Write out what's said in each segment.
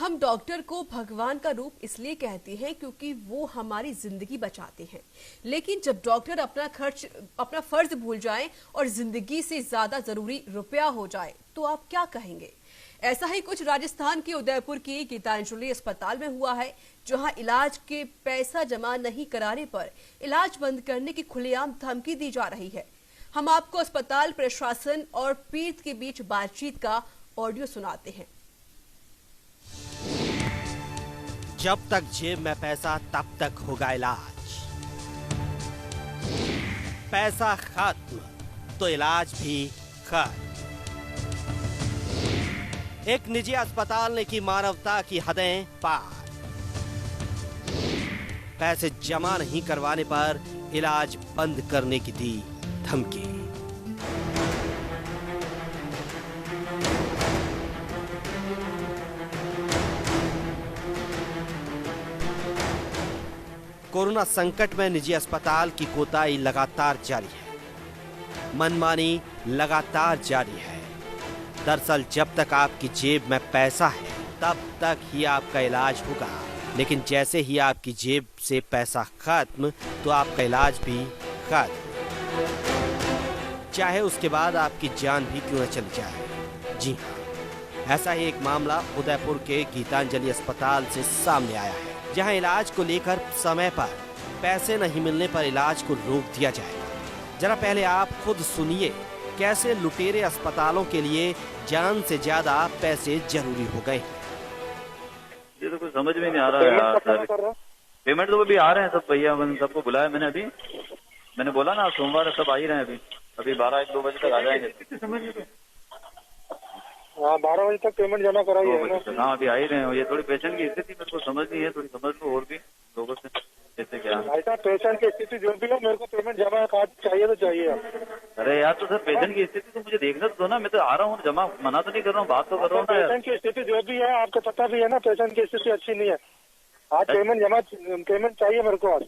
हम डॉक्टर को भगवान का रूप इसलिए कहते हैं क्योंकि वो हमारी जिंदगी बचाते हैं। लेकिन जब डॉक्टर अपना फर्ज भूल जाएं और जिंदगी से ज्यादा जरूरी रुपया हो जाए तो आप क्या कहेंगे? ऐसा ही कुछ राजस्थान के उदयपुर की गीतांजलि अस्पताल में हुआ है, जहां इलाज के पैसा जमा नहीं कराने पर इलाज बंद करने की खुलेआम धमकी दी जा रही है। हम आपको अस्पताल प्रशासन और पीड़ित के बीच बातचीत का ऑडियो सुनाते हैं। जब तक जेब में पैसा तब तक होगा इलाज। पैसा खत्म तो इलाज भी खत्म। एक निजी अस्पताल ने की मानवता की हदें पार। पैसे जमा नहीं करवाने पर इलाज बंद करने की दी धमकी। कोरोना संकट में निजी अस्पताल की कोताही लगातार जारी है, मनमानी लगातार जारी है। दरअसल जब तक आपकी जेब में पैसा है तब तक ही आपका इलाज होगा, लेकिन जैसे ही आपकी जेब से पैसा खत्म तो आपका इलाज भी खत्म, चाहे उसके बाद आपकी जान भी क्यों न चली जाए। जी हाँ, ऐसा ही एक मामला उदयपुर के गीतांजलि अस्पताल से सामने आया है, जहां इलाज को लेकर समय पर पैसे नहीं मिलने पर इलाज को रोक दिया जाएगा। जरा पहले आप खुद सुनिए कैसे लुटेरे अस्पतालों के लिए जान से ज्यादा पैसे जरूरी हो गए। ये तो कुछ समझ में नहीं आ रहा है यार। पेमेंट तो अभी आ रहे हैं सब भैया, सबको बुलाया मैंने। अभी मैंने बोला ना सोमवार सब आ ही रहे हैं। अभी 12-1-2 बजे तक आ जाएंगे। हाँ 12 बजे तक पेमेंट जमा कराई है ना। हाँ अभी आ ही रहे हैं। ये थोड़ी पेशेंट की स्थिति मेरे को समझ नहीं है, थोड़ी समझ लो और भी लोगों से जैसे क्या। ऐसा पेशेंट की स्थिति जो भी हो, मेरे को पेमेंट जमा कार्ड चाहिए तो चाहिए। अरे यार तो सर पेशेंट की स्थिति तो मुझे देखना तो ना। मैं तो आ रहा हूँ, जमा मना तो नहीं कर रहा हूँ, बात तो कर रहा हूँ ना। पेशेंट की स्थिति जो भी है आपको पता भी है ना, पेशेंट की स्थिति अच्छी नहीं है। आज पेमेंट चाहिए मेरे को। आज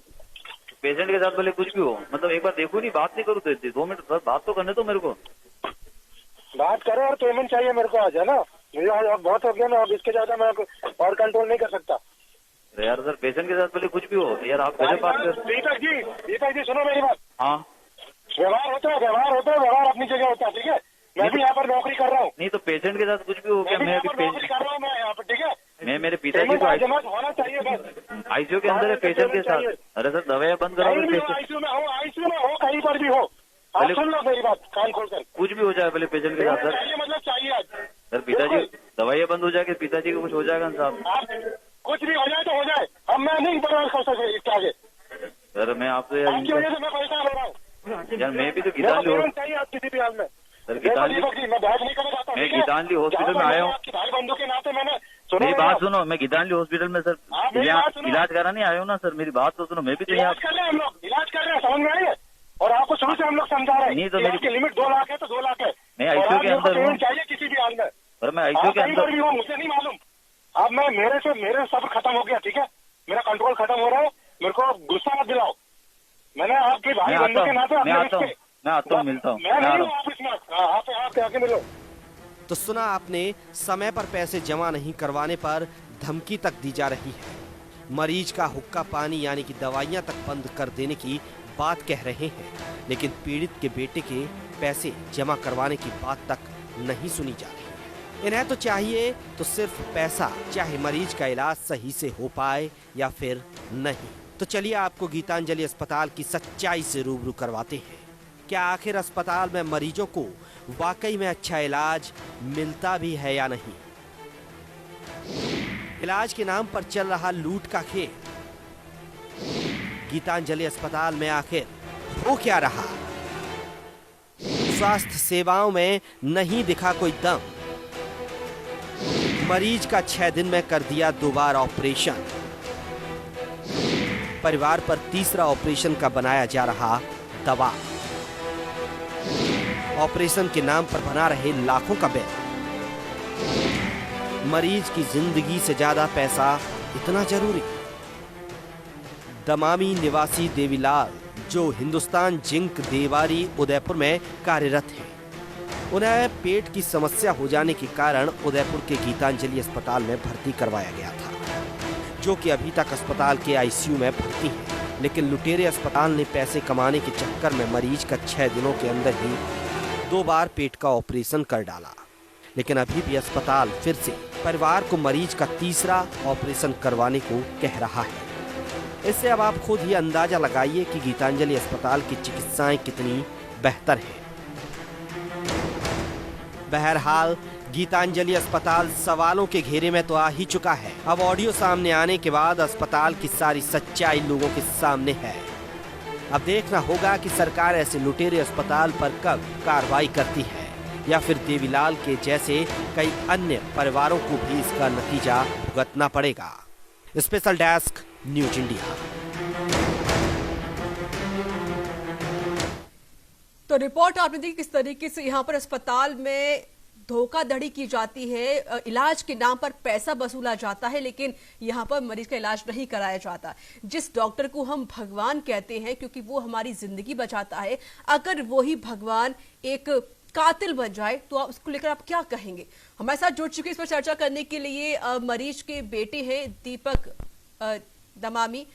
पेशेंट के साथ भले कुछ भी हो, मतलब एक बार देखो नहीं, बात नहीं करूँ तो 2 मिनट सर बात तो करने दो मेरे को। बात करो और पेमेंट चाहिए मेरे को आज, है ना। मुझे आज बहुत हो गया ना, अब इसके ज्यादा मैं और कंट्रोल नहीं कर सकता। यार सर पेशेंट के साथ भले कुछ भी हो यार, आप पहले बात कर। दीपक जी सुनो मेरी बात। हाँ व्यवहार होता है, व्यवहार अपनी जगह होता है, ठीक है। मैं भी यहाँ पर नौकरी कर रहा हूँ। नहीं तो पेशेंट के साथ कुछ भी हो गया, मैं अभी नौकरी कर रहा हूँ मैं यहाँ पर, ठीक है। मैं मेरे पिताजी को होना चाहिए बस। आईसीयू के अंदर है पेशेंट के साथ। अरे सर दवाइयाँ बंद करो। आईसीयू में हो कहीं पर भी हो, आप सुन लो मेरी बात कान खोलकर। कुछ भी हो जाए पहले पेशेंट के साथ सर। मतलब चाहिए आज सर। पिताजी दवाइयाँ बंद हो जाएगी, पिताजी को कुछ हो जाएगा साहब। कुछ भी हो जाए तो हो जाए, अब मैं नहीं बर्दाश्त कर सकता इसके आगे। सर मैं आपसे आपकी वजह से मैं परेशान हो रहा हूँ यार। मैं भी तो गीतांजलि चाहिए आप किसी भी हाल में। सर गीतांजलि मैं बात नहीं करना चाहता। मैं गीतांजलि हॉस्पिटल में आया हूँ। भाई बंधु के नाते मैंने मेरी बात सुनो। मैं गीतांजलि हॉस्पिटल में सर इलाज कराने आया हूँ ना सर। मेरी बात तो सुनो। मैं भी तो यहाँ इलाज कर रहे हैं, हम लोग इलाज कर रहे हैं, समझ में आई है। और आपको शुरू से हम लोग समझा रहे हैं। नहीं तो मेरी लिमिट 2 लाख है तो 2 लाख है। मैं आईसीयू के अंदर हूँ। चाहिए किसी भी हाल में। और मैं आईसीयू के अंदर भी हूँ, मुझे नहीं मालूम। अब मैं मेरे सब खत्म हो गया, ठीक है। मेरा कंट्रोल खत्म हो रहा है, मेरे को गुस्सा मत दिलाओ। मैंने आपके भाई बंधु के नाते मैं आता हूँ मिलता हूँ। मैं नहीं हूँ ऑफिस में, आप आके मिलो। तो सुना आपने, समय पर पैसे जमा नहीं करवाने पर धमकी तक दी जा रही है। मरीज का हुक्का पानी यानी कि दवाइयां तक बंद कर देने की बात कह रहे हैं, लेकिन पीड़ित के बेटे के पैसे जमा करवाने की बात तक नहीं सुनी जा रही। इन्हें तो चाहिए तो सिर्फ पैसा, चाहे मरीज का इलाज सही से हो पाए या फिर नहीं। तो चलिए आपको गीतांजलि अस्पताल की सच्चाई से रूबरू करवाते हैं। क्या आखिर अस्पताल में मरीजों को वाकई में अच्छा इलाज मिलता भी है या नहीं? इलाज के नाम पर चल रहा लूट का खेल। गीतांजलि अस्पताल में आखिर हो क्या रहा? स्वास्थ्य सेवाओं में नहीं दिखा कोई दम। मरीज का 6 दिन में कर दिया 2 बार ऑपरेशन। परिवार पर तीसरा ऑपरेशन का बनाया जा रहा दबाव। ऑपरेशन के नाम पर बना रहे लाखों का बिल। मरीज की जिंदगी से ज्यादा पैसा इतना जरूरी? दमामी निवासी देवीलाल, जो हिंदुस्तान जिंक देवारी उदयपुर में कार्यरत हैं, उन्हें पेट की समस्या हो जाने के कारण उदयपुर के गीतांजलि अस्पताल में भर्ती करवाया गया था, जो कि अभी तक अस्पताल के आईसीयू में भर्ती है। लेकिन लुटेरे अस्पताल ने पैसे कमाने के चक्कर में मरीज का 6 दिनों के अंदर ही 2 बार पेट का ऑपरेशन कर डाला। लेकिन अभी भी अस्पताल फिर से परिवार को मरीज का तीसरा ऑपरेशन करवाने को कह रहा है। इससे अब आप खुद ही अंदाजा लगाइए कि गीतांजलि अस्पताल की चिकित्साएं कितनी बेहतर हैं। बहरहाल गीतांजलि अस्पताल सवालों के घेरे में तो आ ही चुका है। अब ऑडियो सामने आने के बाद अस्पताल की सारी सच्चाई लोगों के सामने है। अब देखना होगा कि सरकार ऐसे लुटेरे अस्पताल पर कब कार्रवाई करती है, या फिर देवीलाल के जैसे कई अन्य परिवारों को भी इसका नतीजा भुगतना पड़ेगा। Special desk, news India. तो रिपोर्ट आपने देखी किस तरीके से यहाँ पर अस्पताल में धोखाधड़ी की जाती है, इलाज के नाम पर पैसा वसूला जाता है, लेकिन यहाँ पर मरीज का इलाज नहीं कराया जाता। जिस डॉक्टर को हम भगवान कहते हैं क्योंकि वो हमारी जिंदगी बचाता है, अगर वही भगवान एक कातिल बन जाए तो आप उसको लेकर आप क्या कहेंगे? हमारे साथ जुड़ चुके इस पर चर्चा करने के लिए मरीज के बेटे हैं दीपक दमामी।